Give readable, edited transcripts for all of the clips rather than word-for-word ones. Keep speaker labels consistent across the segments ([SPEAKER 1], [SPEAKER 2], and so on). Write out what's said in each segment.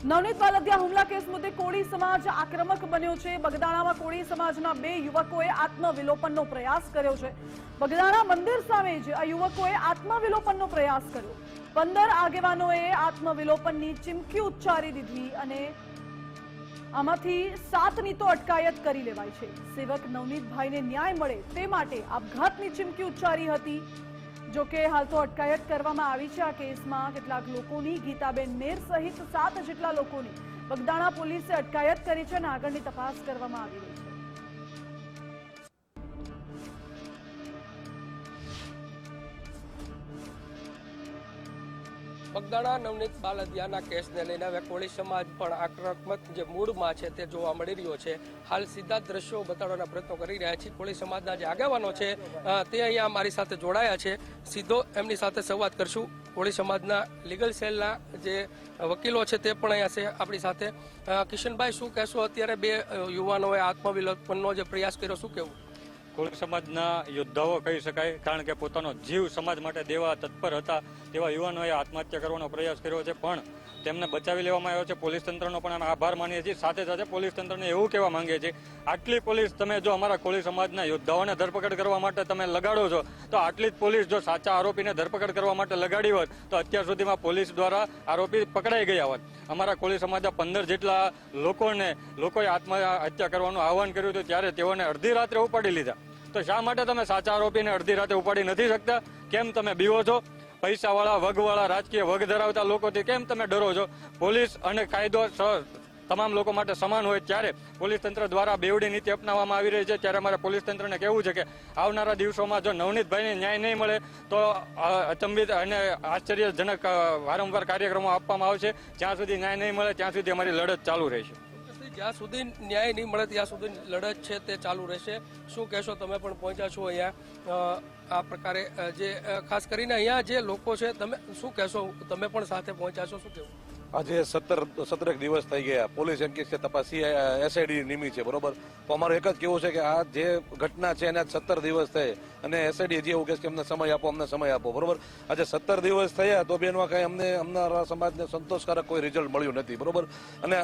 [SPEAKER 1] નવનીત બાલદિયા હુમલા કેસ મુદ્દે કોળી સમાજ આક્રમક બન્યો છે। બગદાણામાં કોળી સમાજના 2 યુવકોએ આત્મવિલોપનનો પ્રયાસ કર્યો છે। બગદાણા મંદિર સામે જ આ યુવકોએ આત્મવિલોપનનો પ્રયાસ કર્યો। 15 આગેવાનોએ આત્મવિલોપનની ચીમકી ઉચ્ચારી દીધી અને આમાંથી 7ની તો અટકાયત કરી લેવાઈ છે। સેવક નવનીતભાઈને ન્યાય મળે તે માટે આપઘાતની ચીમકી ઉચ્ચારી હતી। જો કે હાલ તો અટકાયત કરવામાં આવી છે। આ કેસમાં કેટલાક લોકોની ગીતાબેન મેર સહિત 7 જેટલા લોકોની બગદાણા પોલીસે અટકાયત કરી છે અને આગળની તપાસ કરવામાં આવી રહી છે।
[SPEAKER 2] બગદાણા નવનીત બાલદિયાના કેસને લઈને હવે કોળી સમાજ પણ આક્રમક જે મૂડમાં છે તે જોવા મળી રહ્યો છે। હાલ સીધા દ્રશ્યો બતાડવાના પ્રયત્નો કરી રહ્યા છીએ। કોળી સમાજના જે આગેવાનો છે તે અહીંયા મારી સાથે જોડાયા છે। સીધો એમની સાથે સંવાદ કરશું। કોળી સમાજના લીગલ સેલના જે વકીલો છે તે પણ અહીંયા છે આપણી સાથે। કિશનભાઈ, શું કહેશો? અત્યારે 2 યુવાનોએ આત્મવિલોપનનો જે પ્રયાસ કર્યો, શું કહેવું?
[SPEAKER 3] કોળી સમાજના યોદ્ધાઓ કહી શકાય, કારણ કે પોતાનો જીવ સમાજ માટે દેવા તત્પર હતા તેવા યુવાનોએ આત્મહત્યા કરવાનો પ્રયાસ કર્યો છે, પણ તેમને બચાવી લેવામાં આવ્યો છે। પોલીસ તંત્રનો પણ અમે આભાર માનીએ છીએ। સાથે સાથે પોલીસ તંત્રને એવું કહેવા માંગીએ છીએ, આટલી પોલીસ તમે જો અમારા કોળી સમાજના યોદ્ધાઓને ધરપકડ કરવા માટે તમે લગાડો છો, તો આટલી જ પોલીસ જો સાચા આરોપીને ધરપકડ કરવા માટે લગાડી હોત તો અત્યાર સુધીમાં પોલીસ દ્વારા આરોપી પકડાઈ ગયા હોત। અમારા કોળી સમાજના 15 જેટલા લોકોએ આત્મહત્યા કરવાનું આહવાન કર્યું હતું, ત્યારે તેઓને અડધી રાત્રે ઉપાડી લીધા। તો શા માટે તમે સાચા આરોપીને અડધી રાતે ઉપાડી નથી શકતા? કેમ તમે બીવો છો? પૈસાવાળા, વગવાળા, રાજકીય વગ ધરાવતા લોકોથી કેમ તમે ડરો છો? પોલીસ અને કાયદો તમામ લોકો માટે સમાન હોય, ત્યારે પોલીસ તંત્ર દ્વારા બેવડી નીતિ અપનાવવામાં આવી રહી છે। ત્યારે અમારે પોલીસ તંત્રને કહેવું છે કે આવનારા દિવસોમાં જો નવનીતભાઈને ન્યાય નહીં મળે તો અચંબિત અને આશ્ચર્યજનક વારંવાર કાર્યક્રમો આપવામાં આવશે। જ્યાં સુધી ન્યાય નહીં મળે ત્યાં સુધી અમારી લડત ચાલુ રહેશે।
[SPEAKER 2] જ્યાં સુધી ન્યાય નહીં મળે ત્યાં સુધી લડત છે તે ચાલુ રહેશે। શું કહેશો? તમે પણ પહોંચ્યા છો અહીંયા આ પ્રકારે, જે ખાસ કરીને અહીંયા જે લોકો છે, તમે શું કહેશો? તમે પણ સાથે પહોંચ્યા છો, શું કહેવું?
[SPEAKER 4] આજે 17 દિવસ થઈ ગયા। પોલીસ એમ કે છે તપાસ એસઆઈડી નિમી છે, બરોબર? તો અમારું એક જ કેવું છે કે આ જે ઘટના છે એને 17 દિવસ થઈ અને એસઆઈડી હજી એવું કહે છે કે અમને સમય આપો, અમને સમય આપો, બરોબર? આજે 17 દિવસ થયા તો બેનમાં કઈ અમારા સમાજને સંતોષકારક કોઈ રિઝલ્ટ મળ્યું નથી, બરોબર? અને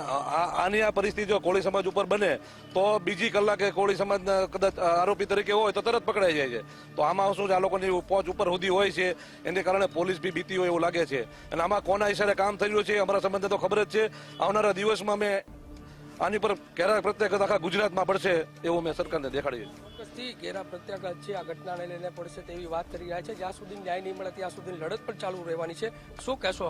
[SPEAKER 4] આની આ પરિસ્થિતિ જો કોળી સમાજ ઉપર બને તો બીજી કલાકે કોળી સમાજના કદાચ આરોપી તરીકે હોય તો તરત પકડાઈ જાય છે। તો આમાં શું છે, આ લોકોની પહોંચ ઉપર સુધી હોય છે, એને કારણે પોલીસ બી બીતી હોય એવું લાગે છે। અને આમાં કોના ઈશારે કામ થઈ રહ્યું છે અમારા સંબંધે તો ખબર જ છે। આવનારા દિવસમાં મેં આની પર ઘેરા પ્રત્યાઘાત આખા ગુજરાતમાં પડશે એવું મેં સરકારને દેખાડ્યું છે।
[SPEAKER 2] ચોક્કસથી ઘેરા પ્રત્યાઘાત છે આ ઘટનાને લઈને પડશે તેવી વાત કરી રહ્યા છે। જ્યાં સુધી ન્યાય નહીં મળે ત્યાં સુધી લડત પણ ચાલુ રહેવાની છે। શું કહેશો?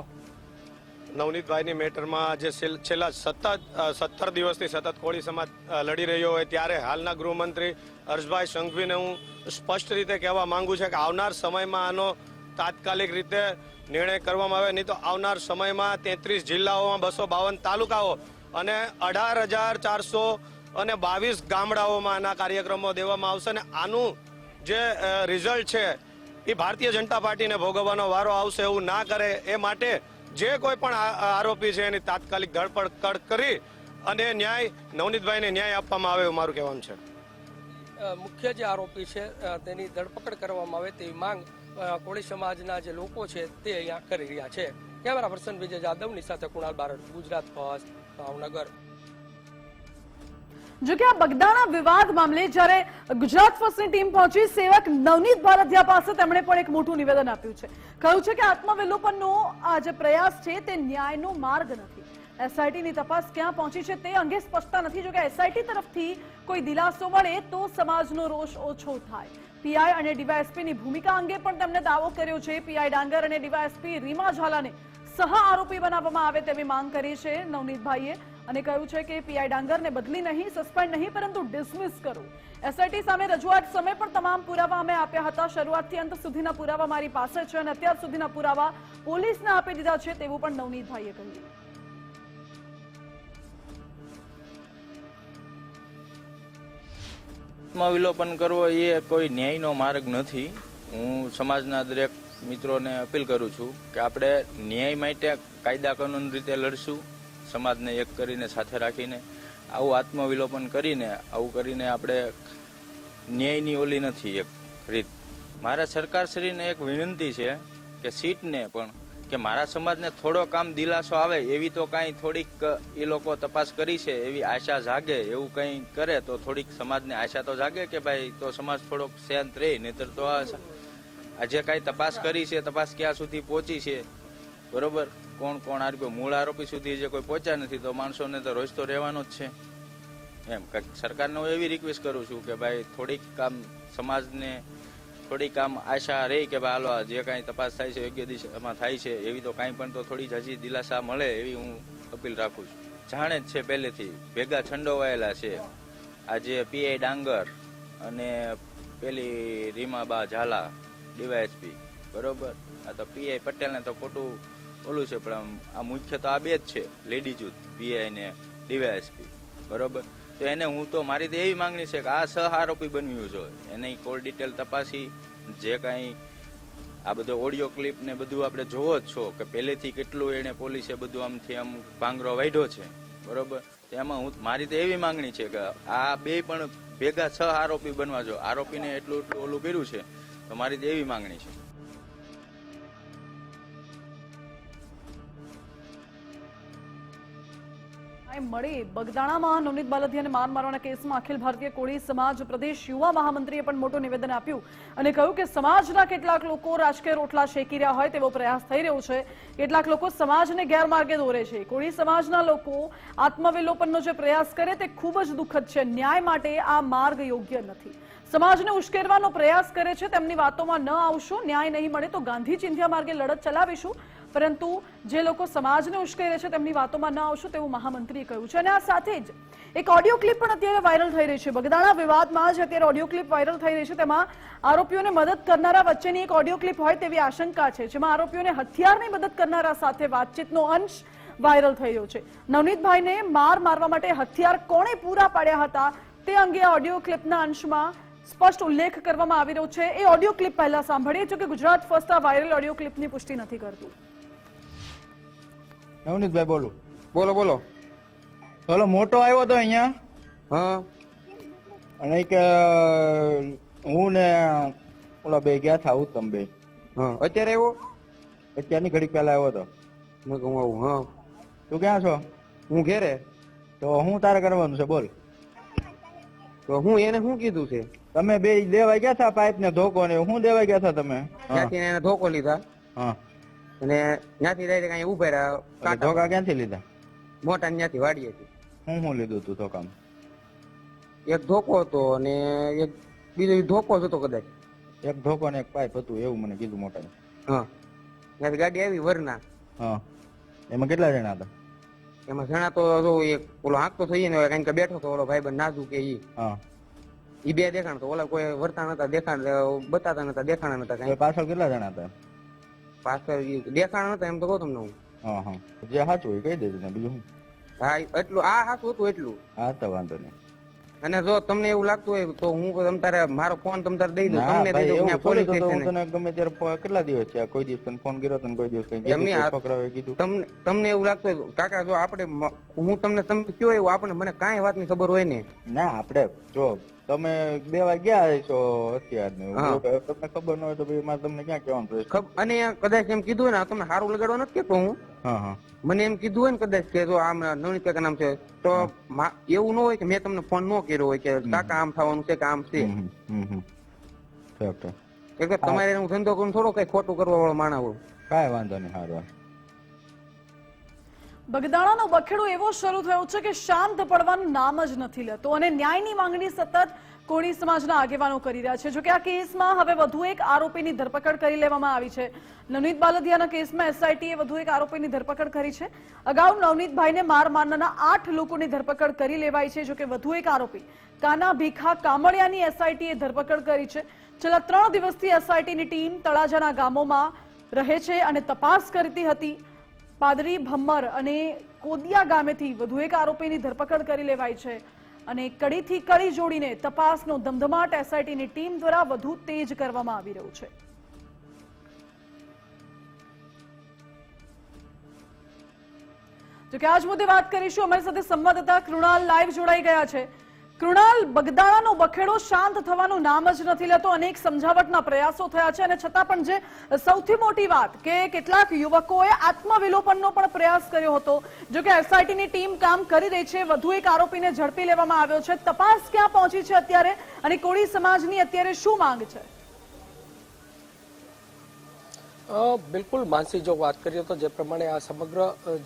[SPEAKER 5] નવનીતભાઈની મેટરમાં જે છેલ્લા 17 દિવસથી સતત કોળી સમાજ લડી રહ્યો હોય, ત્યારે હાલના ગૃહમંત્રી હર્ષભાઈ સંઘવીને હું સ્પષ્ટ રીતે કહેવા માંગુ છું કે આવનાર સમયમાં આનો તાત્કાલિક રીતે નિર્ણય કરવામાં આવે, નહીં તો આવનાર સમયમાં 33 જિલ્લાઓમાં 252 તાલુકાઓ અને 18,422 ગામડાઓમાં આના કાર્યક્રમો દેવામાં આવશે। અને આનું જે રિઝલ્ટ છે એ ભારતીય જનતા પાર્ટીને ભોગવવાનો વારો આવશે। એવું ના કરે એ માટે જે કોઈ પણ આરોપી છે એની તાત્કાલિક ધરપકડ કરી અને નવનીતભાઈને ન્યાય આપવામાં આવે એવું મારું કહેવાનું છે।
[SPEAKER 2] મુખ્ય જે આરોપી છે તેની ધરપકડ કરવામાં આવે તેવી માંગ કોળી સમાજના જે લોકો છે તે અહીંયા કરી રહ્યા છે। કેમેરા પર્સન વિજય જાદવની સાથે કુણાલ બારડ, ગુજરાત ફર્સ્ટ, ભાવનગર।
[SPEAKER 1] જો કે આ બગદાણા વિવાદ મામલે જ્યારે ગુજરાત ફર્સ્ટની ટીમ પહોંચી, સેવક નવનીત બાલદિયા પાસે તેમણે પણ એક મોટું નિવેદન આપ્યું છે। કહ્યું છે કે આત્મવિલોપનનો આ જે પ્રયાસ છે તે ન્યાયનો માર્ગ નથી। એસઆઈટીની તપાસ ક્યાં પહોંચી છે તે અંગે સ્પષ્ટતા નથી। જો કે એસઆઈટી તરફથી કોઈ દિલાસો મળે તો સમાજનો રોષ ઓછો થાય। પીઆઈ અને ડીવાયએસપીની ભૂમિકા અંગે પણ તેમણે દાવો કર્યો છે। પીઆઈ ડાંગર અને ડીવાયએસપી રીમા ઝાલાને સહ આરોપી બનાવવામાં આવે તેવી માંગ કરી છે નવનીતભાઈએ અને કહ્યું છે કે પીઆઈ ડાંગરને બદલી નહીં, સસ્પેન્ડ નહીં, પરંતુ ડિસમિસ કરો। એસઆઈટી સામે રજૂઆત સમયે પણ તમામ પુરાવા અમે આપ્યા હતા। શરૂઆતથી અંત સુધીના પુરાવા મારી પાસે છે અને અત્યાર સુધીના પુરાવા પોલીસને આપી દીધા છે તેવું પણ નવનીતભાઈએ કહ્યું।
[SPEAKER 6] આત્મવિલોપન કરવો એ કોઈ ન્યાયનો માર્ગ નથી। હું સમાજના દરેક મિત્રોને અપીલ કરું છું કે આપણે ન્યાય માટે કાયદા કાનૂન રીતે લડશું, સમાજને એક કરીને સાથે રાખીને। આવું આત્મવિલોપન કરીને આપણે ન્યાયની ઓલી નથી એક રીત। મારા સરકારશ્રીને એક વિનંતી છે કે સીટને પણ કે મારા સમાજને થોડોક આમ દિલાસો આવે એવી તો કાંઈ થોડીક એ લોકો તપાસ કરી છે, એવી આશા જાગે, એવું કંઈ કરે તો થોડીક સમાજને આશા તો જાગે કે ભાઈ તો સમાજ થોડોક શાંત રહે. નહીતર તો આજે કાંઈ તપાસ કરી છે, તપાસ ક્યાં સુધી પહોંચી છે, બરોબર, કોણ કોણ આરોપી, મૂળ આરોપી સુધી જે કોઈ પહોંચ્યા નથી તો માણસોને તો રોજ તો રહેવાનો જ છે. એમ સરકારને હું એવી રિક્વેસ્ટ કરું છું કે ભાઈ થોડીક આમ સમાજને થોડીક આમ આશા રહી કે ભાઈ હાલો જે કાંઈ તપાસ થાય છે યોગ્ય દિશામાં થાય છે, એવી તો કાંઈ પણ તો થોડી હજી દિલાસા મળે એવી હું અપીલ રાખું છું. જાણે જ છે પહેલેથી ભેગા છંડોવાયેલા છે આ જે પીઆઈ ડાંગર અને પેલી રીમાબા ઝાલા ડીવાયએસપી, બરોબર. આ તો પીઆઈ પટેલને તો ખોટું ઓલું છે, પણ આ મુખ્ય તો આ બે જ છે લેડી જૂથ, પીઆઈ ને ડીવાયએસપી, બરોબર. તો એને હું તો મારી તો એવી માંગણી છે કે આ સહ આરોપી બન્યું છે, એને કોલ ડિટેલ તપાસી જે કાંઈ આ બધો ઓડિયો ક્લિપ ને બધું આપણે જોવો જ છો કે પહેલેથી કેટલું એને પોલીસે બધું આમથી આમ ભાંગરો વાઢ્યો છે, બરોબર. તેમાં હું મારી તો એવી માંગણી છે કે આ બે પણ ભેગા સહ આરોપી બનવા જો, આરોપીને એટલું ઓલું કર્યું છે તો મારી તો એવી માંગણી છે.
[SPEAKER 1] મળી બગદાણામાં નવનીત બાલદિયાને માર મારવાના કેસમાં અખિલ ભારતીય કોળી સમાજ પ્રદેશ યુવા મહામંત્રીએ પણ મોટું નિવેદન આપ્યું અને કહ્યું કે સમાજના કેટલાક લોકો રાજકીય રોટલા શેકી રહ્યા હોય તેવો પ્રયાસ થઈ રહ્યો છે. કેટલાક લોકો સમાજને ગેરમાર્ગે દોરે છે. કોળી સમાજના લોકો આત્મવિલોપનનો જે પ્રયાસ કરે તે ખૂબ જ દુઃખદ છે. ન્યાય માટે આ માર્ગ યોગ્ય નથી. સમાજને ઉશ્કેરવાનો પ્રયાસ કરે છે, તેમની વાતોમાં ન આવશો. ન્યાય નહીં મળે તો ગાંધી ચિંધ્યા માર્ગે લડત ચલાવીશું, પરંતુ જે લોકો સમાજને ઉશ્કેરે છે તેમની વાતોમાં ન આવશું તેવું મહામંત્રીએ કહ્યું છે. અને આ સાથે જ એક ઓડિયો ક્લિપ પણ અત્યારે વાયરલ થઈ રહી છે. બગદાણા વિવાદમાં જ અત્યારે ઓડિયો ક્લિપ વાયરલ થઈ રહી છે. તેમાં આરોપીઓને મદદ કરનારા વચ્ચેની એક ઓડિયો ક્લિપ હોય તેવી આશંકા છે, જેમાં આરોપીઓને હથિયારની મદદ કરનારા સાથે વાતચીતનો અંશ વાયરલ થઈ રહ્યો છે. નવનીતભાઈને મારવા માટે હથિયાર કોણે પૂરા પાડ્યા હતા તે અંગે આ ઓડિયો ક્લિપના અંશમાં સ્પષ્ટ ઉલ્લેખ કરવામાં આવી રહ્યો છે. એ ઓડિયો ક્લિપ પહેલા સાંભળીએ, જો કે ગુજરાત ફર્સ્ટ આ વાયરલ ઓડિયો ક્લિપની પુષ્ટિ નથી કરતું.
[SPEAKER 7] નવનીતભાઈ બોલું.
[SPEAKER 8] બોલો બોલો.
[SPEAKER 7] ઓલો મોટો આવ્યો તો અહીંયા,
[SPEAKER 8] હા,
[SPEAKER 7] અને કે હું ને ઓલા બે ગયા હતા ઉત્તમ બે.
[SPEAKER 8] હા, અત્યારે આવ્યો?
[SPEAKER 7] અત્યારની ઘડી પહેલા આવ્યો હતો.
[SPEAKER 8] મેં કહું આવું. હા,
[SPEAKER 7] તું ક્યાં છો?
[SPEAKER 8] હું ઘેરે.
[SPEAKER 7] તો હું તારે કરવાનું છે બોલ.
[SPEAKER 8] તો હું એને શું કીધું છે?
[SPEAKER 7] તમે બે દેવા ગયા હતા પાઇપ ને ધોકો ને હું દેવા ગયા હતા તમે?
[SPEAKER 8] ત્યાંથી એને ધોકો લીધા
[SPEAKER 7] હા,
[SPEAKER 8] અને ત્યાંથી ડાયરેક્ટ અહીંયા ઉભા રહ્યા. કાંટા
[SPEAKER 7] ધોકા ક્યાંથી લીધા?
[SPEAKER 8] મોટા ત્યાંથી વાડીએ હતી.
[SPEAKER 7] હું લીધું તું ધોકામાં?
[SPEAKER 8] એક ધોકો હતો અને એક બીજો ધોકો જ હતો કદાચ.
[SPEAKER 7] એક ધોકો ને એક પાઇપ હતું એવું મને કીધું મોટા.
[SPEAKER 8] હા, ત્યાંથી ગાડી આવી વરના.
[SPEAKER 7] હા, એમાં કેટલા જણા હતા?
[SPEAKER 8] એમાં જણા તો જો એક ઓલો હાંકતો થઈ ને કારણ કે બેઠો તો ઓલો ભાઈ નાજુ કે ઈ.
[SPEAKER 7] હા,
[SPEAKER 8] ઈ બે દેખાણ તો ઓલા કોઈ વર્તા નતા, દેખાણ બતાતા નતા, દેખાણા નતા કઈ.
[SPEAKER 7] પાછળ કેટલા જણા હતા?
[SPEAKER 8] પાછળ દેખાણ નતા એમ તો કહું તમને હું.
[SPEAKER 7] હા હા, જે સાચું હોય કહી દેજો ને બીજું શું.
[SPEAKER 8] હા, એટલું આ હાથું હતું એટલું.
[SPEAKER 7] હા તો વાંધો નહીં.
[SPEAKER 8] અને જો તમને એવું લાગતું હોય તો હું તમ તારે મારો ફોન તમ તારે દઈ દઉં. તમને દઈ દઉં. ત્યાં પોલીસ સ્ટેશન
[SPEAKER 7] તને ગમે ત્યારે કેટલા દિવસ છે કોઈ દિવસ તને ફોન કર્યો તને કોઈ દિવસ કઈ છોકરાઓએ કીધું?
[SPEAKER 8] તમને એવું લાગતું હોય કાકા જો આપણે હું તમને તમે કયો એવું આપણે મને કાંઈ વાતની ખબર હોય ને.
[SPEAKER 7] ના આપણે જો તમે દેવા ગયા છો અત્યારે તમને ખબર ન હોય તો ભાઈ મારે તમને ક્યાં કહેવાનું છે?
[SPEAKER 8] અને કદાચ એમ કીધું હોય ને તમને સારું લગાડવા નથી કેતો હું.
[SPEAKER 7] હા હા,
[SPEAKER 8] મને એમ કીધું હોય ને કદાચ કે જો આમ નવનીત કાકા નામ છે તો એવું ન હોય કે મેં તમને ફોન ન કર્યો હોય કે કાકા આમ થવાનું છે કે આમ છે. કે તમારે હું ધંધો કરું થોડો કઈ ખોટું કરવા વાળો માણસ હોય.
[SPEAKER 7] કાંઈ વાંધો નહીં. સારું.
[SPEAKER 1] બગદાણાનો બખેડો એવો શરૂ થયો છે કે શાંત પડવાનું નામ જ નથી લેતો અને ન્યાયની માંગણી સતત કોળી સમાજના આગેવાનો કરી રહ્યા છે. જોકે આ કેસમાં હવે વધુ એક આરોપીની ધરપકડ કરી લેવામાં આવી છે. નવનીત બાલદિયાના કેસમાં એસઆઈટીએ વધુ એક આરોપીની ધરપકડ કરી છે. અગાઉ નવનીતભાઈને માર મારનારના 8 લોકોની ધરપકડ કરી લેવાઈ છે. જોકે વધુ એક આરોપી કાના ભીખા કામળિયાની એસઆઈટીએ ધરપકડ કરી છે. છેલ્લા 3 દિવસથી એસઆઈટીની ટીમ તળાજાના ગામોમાં રહે છે અને તપાસ કરતી હતી. પાદરી ભમ્મર અને કોદિયા ગામેથી વધુ એક આરોપીની ધરપકડ કરી લેવાઈ છે અને કડીથી કડી જોડીને તપાસનો ધમધમાટ એસઆઈટીની ટીમ દ્વારા વધુ તેજ કરવામાં આવી રહ્યું છે. જો કે આજ મુદ્દે વાત કરીશું. અમારી સાથે સંવાદદાતા કૃણાલ લાઈવ જોડાઈ ગયા છે. કૃણાલ, બગદાણાનો બખેડો શાંત થવાનું નામ જ નથી લેતો. અનેક સમજાવટના પ્રયાસો થયા છે અને છતાં પણ જે સૌથી મોટી વાત કે કેટલાક યુવકોએ આત્મવિલોપનનો પણ પ્રયાસ કર્યો હતો. જો કે એસઆઈટીની ટીમ કામ કરી રહી છે. વધુ એક આરોપીને ઝડપી લેવામાં આવ્યો છે. તપાસ ક્યાં પહોંચી છે અત્યારે અને કોળી સમાજની અત્યારે શું માંગ છે?
[SPEAKER 2] બિલકુલ માનસી, જો વાત કરીએ તો જે પ્રમાણે આ સમગ્ર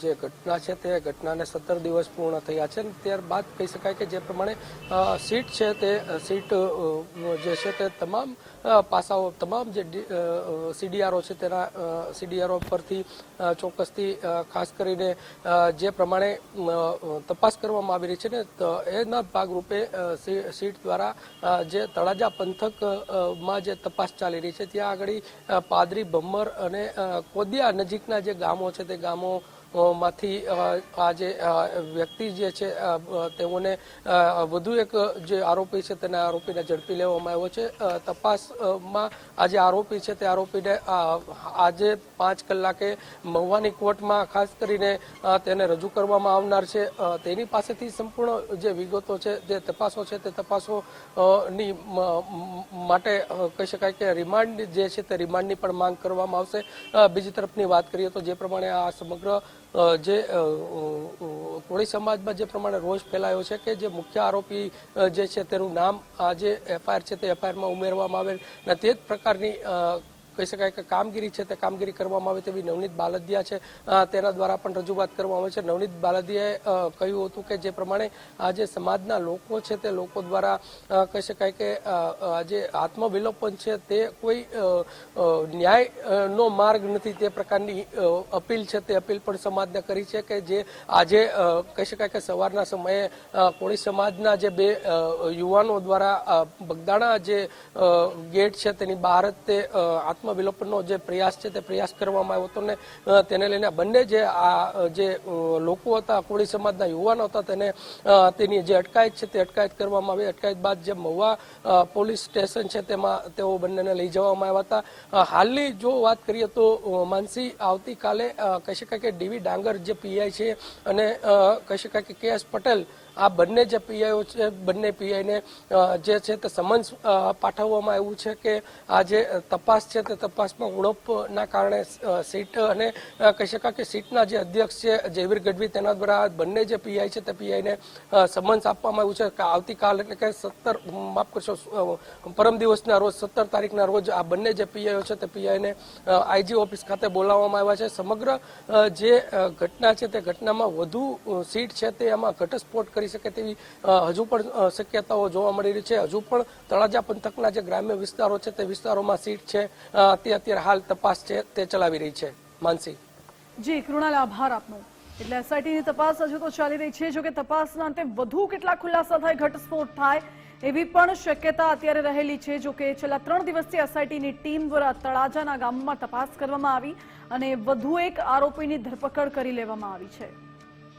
[SPEAKER 2] જે ઘટના છે તે ઘટનાને 17 દિવસ પૂર્ણ થયા છે. ત્યારબાદ કહી શકાય કે જે પ્રમાણે સીટ છે તે સીટ જે છે તે તમામ પાસાઓ, તમામ જે સીડીઆરઓ છે તેના સીડીઆરઓ પરથી ચોક્કસથી ખાસ કરીને જે પ્રમાણે તપાસ કરવામાં આવી રહી છે ને એના ભાગરૂપે સીટ દ્વારા જે તળાજા પંથકમાં જે તપાસ ચાલી રહી છે ત્યાં આગળ પાદરી, ભમ્મર અને કોદિયા નજીકના જે ગામો છે તે ગામો માંથી આ જે વ્યક્તિ જે છે તેઓને વધુ એક જે આરોપી છે તેના આરોપીને ઝડપી લેવામાં આવ્યો છે. તપાસમાં આ જે આરોપી છે તે આરોપીને આજે 5 કલાકે મહુવાની કોર્ટમાં ખાસ કરીને તેને રજૂ કરવામાં આવનાર છે. તેની પાસેથી સંપૂર્ણ જે વિગતો છે, જે તપાસો છે તે તપાસોની માટે કહી શકાય કે રિમાન્ડ જે છે તે રિમાન્ડની પણ માંગ કરવામાં આવશે. બીજી તરફની વાત કરીએ તો જે પ્રમાણે આ સમગ્ર જે કોળી સમાજમાં જે પ્રમાણે રોષ ફેલાયો છે કે જે મુખ્ય આરોપી જે છે તેનું નામ આ જે એફઆઈઆર છે તે એફઆઈઆરમાં ઉમેરવામાં આવે અને તે જ પ્રકારની કહી શકાય કે કામગીરી છે તે કામગીરી કરવામાં આવે તેવી નવનીત બાલદિયા છે તેના દ્વારા પણ રજૂઆત કરવામાં આવે છે. નવનીત બાલદિયાએ કહ્યું હતું કે જે પ્રમાણે આ જે સમાજના લોકો છે તે લોકો દ્વારા કહી શકાય કે જે આત્મવિલોપન છે તે કોઈ ન્યાયનો માર્ગ નથી તે પ્રકારની અપીલ છે તે અપીલ પણ સમાજને કરી છે કે જે આજે કહી શકાય કે સવારના સમયે કોળી સમાજના જે 2 યુવાનો દ્વારા બગદાણા જે ગેટ છે તેની બહાર જ તે આત્મવિલોપનનો જે પ્રયાસ છે તે પ્રયાસ કરવામાં આવ્યો હતો ને તેને લઈને બંને જે આ જે લોકો હતા, કોળી સમાજના યુવાનો હતા, તેની જે અટકાયત છે તે અટકાયત કરવામાં આવી. અટકાયત બાદ જે મહુવા પોલીસ સ્ટેશન છે તેમાં તેઓ બંનેને લઈ જવામાં આવ્યા હતા. હાલની જો વાત કરીએ તો માનસી, આવતીકાલે કહી શકાય કે ડીવી ડાંગર જે પીઆઈ છે અને કહી શકાય કે કેએસ પટેલ આ બંને જે પીઆઈઓ છે, બંને પીઆઈને જે છે તે સમન્સ પાઠવવામાં આવ્યું છે કે આ જે તપાસ છે તે તપાસમાં ઉણપના કારણે સીટ અને કહી શકાય કે સીટના જે અધ્યક્ષ છે જયવીર ગઢવી તેના દ્વારા બંને જે પીઆઈ છે તે પીઆઈને સમન્સ આપવામાં આવ્યું છે કે આવતીકાલ એટલે કે 17 માફ કરશો પરમ દિવસના રોજ 17 તારીખના રોજ આ બંને જે પીઆઈઓ છે તે પીઆઈને આઈજી ઓફિસ ખાતે બોલાવવામાં આવ્યા છે. સમગ્ર જે ઘટના છે તે ઘટનામાં વધુ સીટ છે તે એમાં ઘટસ્ફોટ કરી શકે તેવી હજુ પણ શક્યતાઓ જોવા મળી રહી છે. હજુ પણ તળાજા પંથકના જે ગ્રામ્ય વિસ્તારો છે તે વિસ્તારોમાં સીટ છે તે અત્યારે હાલ તપાસ છે તે ચલાવી રહી છે. માનસી.
[SPEAKER 1] જી કૃણાલ, આભાર આપનો. એટલે એસઆઈટીની તપાસ હજુ તો ચાલી રહી છે. જો કે તપાસના અંતે વધુ કેટલા ખુલાસા થાય, ઘટસ્ફોટ થાય એવી પણ શક્યતા અત્યારે રહેલી છે. જો કે છેલ્લા 3 દિવસથી એસઆઈટીની ટીમ દ્વારા તળાજાના ગામમાં તપાસ કરવામાં આવી અને વધુ એક આરોપીની ધરપકડ કરી લેવામાં આવી છે.